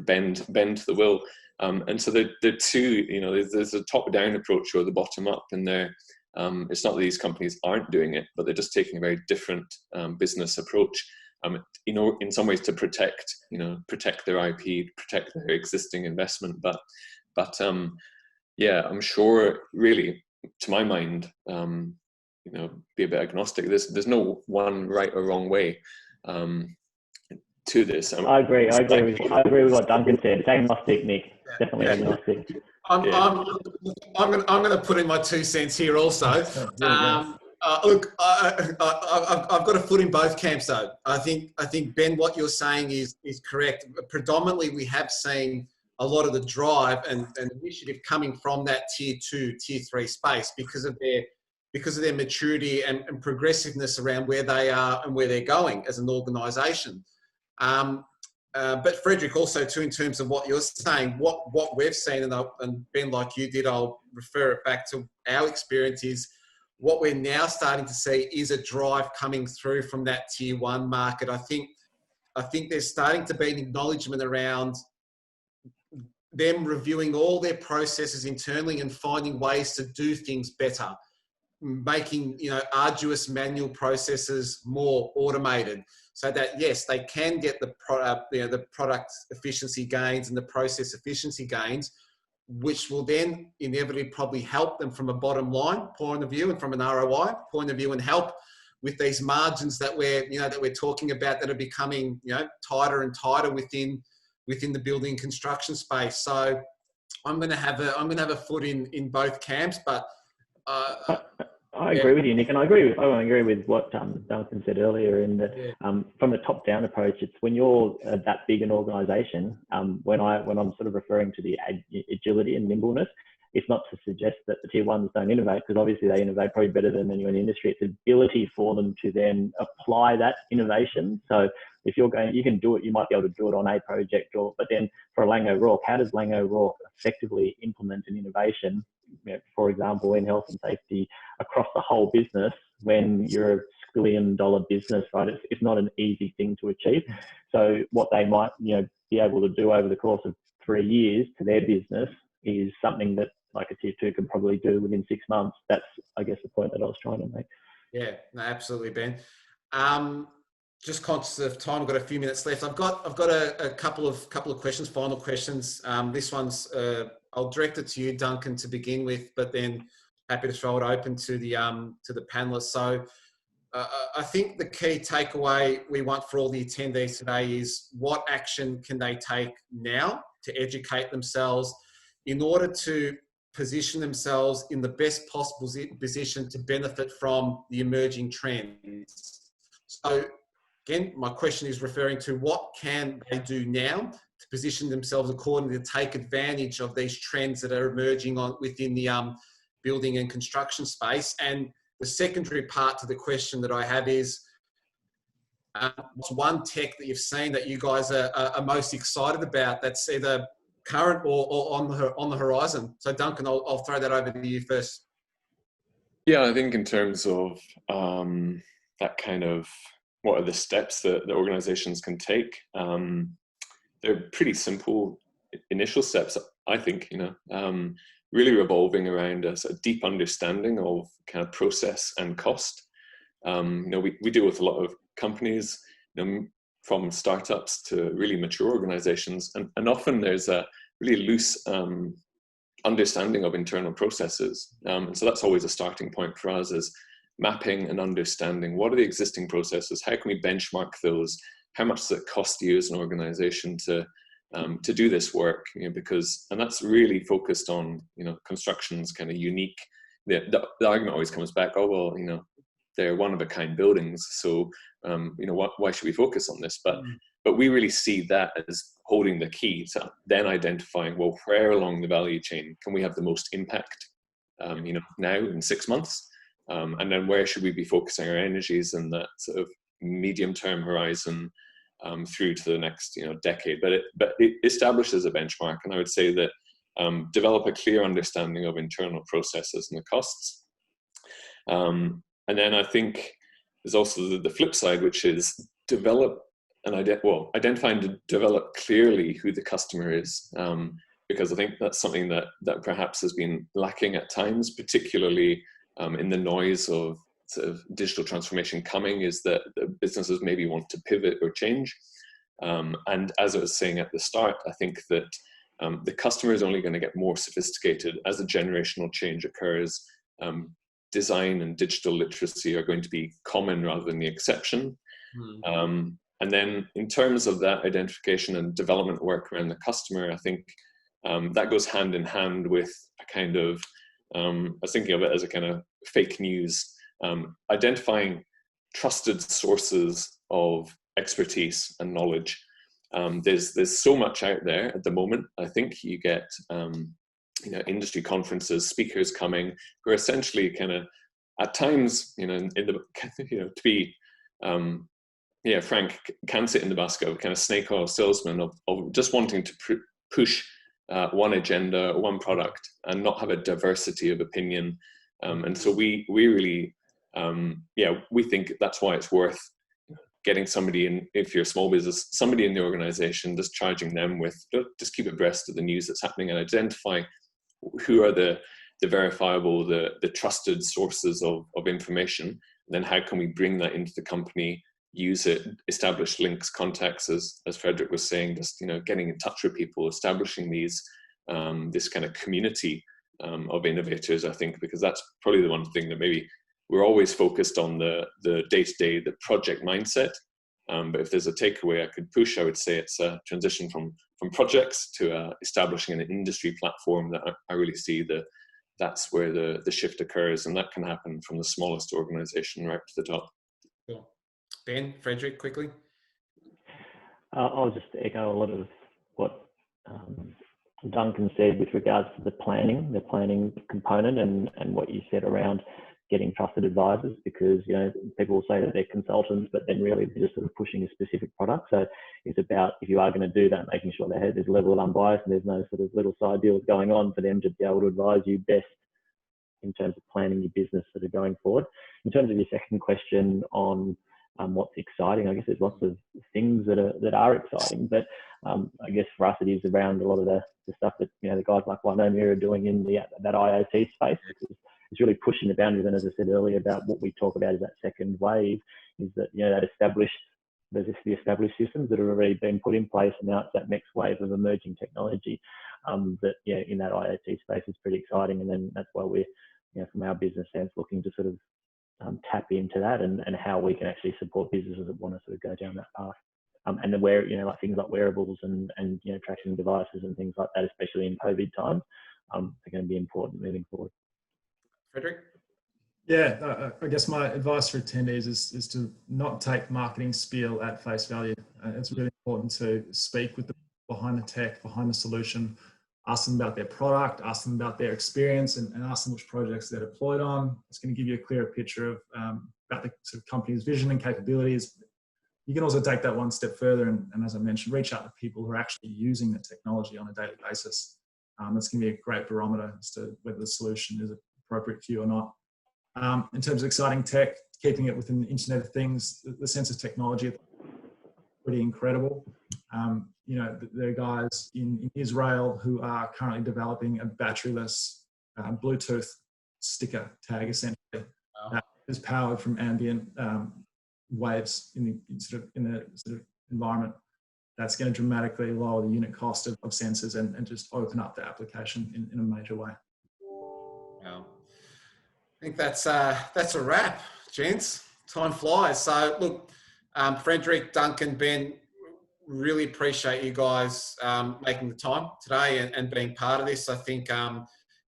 [SPEAKER 3] bend to the will. And so they're two, there's a top-down approach or the bottom-up, and it's not that these companies aren't doing it, but they're just taking a very different business approach. In some ways to protect their IP, protect their existing investment. But I'm sure, really, to my mind, be a bit agnostic. There's no one right or wrong way to this.
[SPEAKER 2] I agree with what Duncan said. It's agnostic, Nick. Definitely agnostic.
[SPEAKER 1] I'm going to put in my 2 cents here also. Look, I've got a foot in both camps though. I think Ben, what you're saying is correct. Predominantly, we have seen a lot of the drive and initiative coming from that tier 2, tier 3 space because of their maturity and progressiveness around where they are and where they're going as an organisation. But Frederick, also too, in terms of what you're saying, what we've seen, and Ben, like you did, I'll refer it back to our experience, is what we're now starting to see is a drive coming through from that tier 1 market. I think there's starting to be an acknowledgement around them reviewing all their processes internally and finding ways to do things better, making arduous manual processes more automated, so that yes, they can get the product efficiency gains and the process efficiency gains, which will then inevitably probably help them from a bottom line point of view and from an ROI point of view, and help with these margins that we're talking about that are becoming tighter and tighter within the building and construction space. So I'm going to have a foot in both camps, but
[SPEAKER 2] I agree with you, Nick, and I agree with what Duncan said earlier. In that, from a top-down approach, it's when you're that big an organisation. When I'm sort of referring to the agility and nimbleness, it's not to suggest that the tier 1s don't innovate, because obviously they innovate probably better than anyone in the industry. It's the ability for them to then apply that innovation. So if you can do it, you might be able to do it on a project, but then for a Laing O'Rourke, how does Laing O'Rourke effectively implement an innovation, for example, in health and safety across the whole business when you're a $1 billion business, right? It's not an easy thing to achieve. So what they might, be able to do over the course of 3 years to their business is something that like a tier 2 can probably do within 6 months. That's, I guess, the point that I was trying to make. Yeah,
[SPEAKER 1] no, absolutely, Ben. Just conscious of time, I've got a few minutes left. I've got a couple of questions, final questions. This one's I'll direct it to you, Duncan, to begin with, but then happy to throw it open to the panelists. So I think the key takeaway we want for all the attendees today is what action can they take now to educate themselves in order to position themselves in the best possible position to benefit from the emerging trends. So again, my question is referring to what can they do now to position themselves accordingly to take advantage of these trends that are emerging within the building and construction space. And the secondary part to the question that I have is, what's one tech that you've seen that you guys are most excited about that's either current or on the horizon? So Duncan, I'll throw that over to you first.
[SPEAKER 3] Yeah, I think in terms of that kind of, what are the steps that organizations can take? They're pretty simple initial steps, I think, really revolving around a deep understanding of kind of process and cost. We deal with a lot of companies, from startups to really mature organizations, and often there's a really loose understanding of internal processes. And so that's always a starting point for us, is mapping and understanding what are the existing processes, how can we benchmark those, how much does it cost you as an organization to do this work, and that's really focused on, construction's kind of unique. The argument always comes back, oh, well, they're one-of-a-kind buildings, so, why should we focus on this? But we really see that as holding the key to then identifying, well, where along the value chain can we have the most impact you know, now in 6 months, and then where should we be focusing our energies in that sort of medium-term horizon through to the next, you know, decade. But it establishes a benchmark, and I would say that develop a clear understanding of internal processes and the costs. And then I think there's also the flip side, which is develop and identify and develop clearly who the customer is, because I think that's something that perhaps has been lacking at times, particularly in the noise of sort of digital transformation coming, is that the businesses maybe want to pivot or change. And as I was saying at the start, I think that the customer is only going to get more sophisticated as a generational change occurs. Design and digital literacy are going to be common rather than the exception. And then in terms of that identification and development work around the customer, I think that goes hand in hand with a kind of, I was thinking of it as a kind of fake news, identifying trusted sources of expertise and knowledge. There's so much out there at the moment. I think you get you know, industry conferences, speakers coming who are essentially kind of at times, you know, in the, you know, to be frank, can sit in the basket of kind of snake oil salesman of just wanting to push one agenda or one product and not have a diversity of opinion. And so we really, we think that's why it's worth getting somebody in, if you're a small business, somebody in the organization, just charging them with, just keep abreast of the news that's happening and identify who are the verifiable, the trusted sources of information. And then how can we bring that into the company, use it, establish links, contacts, as Frederick was saying, just, you know, getting in touch with people, establishing these, this kind of community of innovators, I think, because that's probably the one thing that maybe we're always focused on the day-to-day, the project mindset. But if there's a takeaway I could push, I would say it's a transition from projects to establishing an industry platform that I really see that's where the shift occurs, and that can happen from the smallest organization right to the top.
[SPEAKER 1] Cool. Ben, Frederick, quickly.
[SPEAKER 2] I'll just echo a lot of what Duncan said with regards to the planning component, and what you said around getting trusted advisors, because, you know, people will say that they're consultants, but then really they're just sort of pushing a specific product. So it's about, if you are going to do that, making sure there's a level of unbiased and there's no sort of little side deals going on for them to be able to advise you best in terms of planning your business sort of going forward. In terms of your second question on what's exciting, I guess there's lots of things that are exciting, but I guess for us it is around a lot of the stuff that, you know, the guys like YNOMIA are doing in that IoT space. It's really pushing the boundaries, and as I said earlier about what we talk about is that second wave, is that, you know, there's the established systems that have already been put in place, and now it's that next wave of emerging technology that, yeah, in that IoT space is pretty exciting. And then that's why we're, you know, from our business sense, looking to sort of tap into that and how we can actually support businesses that want to sort of go down that path. And the you know, like things like wearables and you know, tracking devices and things like that, especially in COVID times, are going to be important moving forward.
[SPEAKER 1] Frederick?
[SPEAKER 4] Yeah, I guess my advice for attendees is to not take marketing spiel at face value. It's really important to speak with the behind the tech, behind the solution, ask them about their product, ask them about their experience, and ask them which projects they're deployed on. It's going to give you a clearer picture of about the sort of company's vision and capabilities. You can also take that one step further and as I mentioned, reach out to people who are actually using the technology on a daily basis. That's going to be a great barometer as to whether the solution is appropriate for you or not. In terms of exciting tech, keeping it within the Internet of Things, the sense of technology is pretty incredible. You know, there are guys in Israel who are currently developing a batteryless Bluetooth sticker tag, essentially, that is powered from ambient waves in the sort of environment. That's going to dramatically lower the unit cost of sensors and just open up the application in a major way.
[SPEAKER 1] Wow. I think that's a wrap, gents. Time flies. So look, Frederick, Duncan, Ben, really appreciate you guys making the time today and being part of this. I think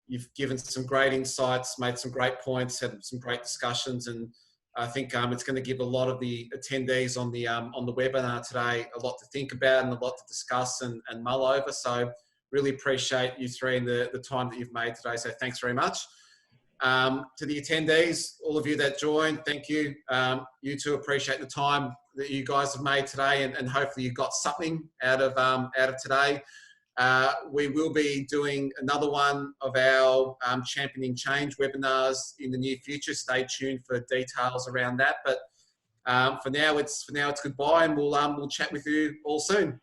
[SPEAKER 1] you've given some great insights, made some great points, had some great discussions, and I think it's going to give a lot of the attendees on the webinar today a lot to think about and a lot to discuss and mull over. So really appreciate you three and the time that you've made today. So thanks very much. To the attendees, all of you that joined, thank you. You too, appreciate the time that you guys have made today, and hopefully you got something out of today. We will be doing another one of our Championing Change webinars in the near future. Stay tuned for details around that. But for now, it's goodbye, and we'll chat with you all soon.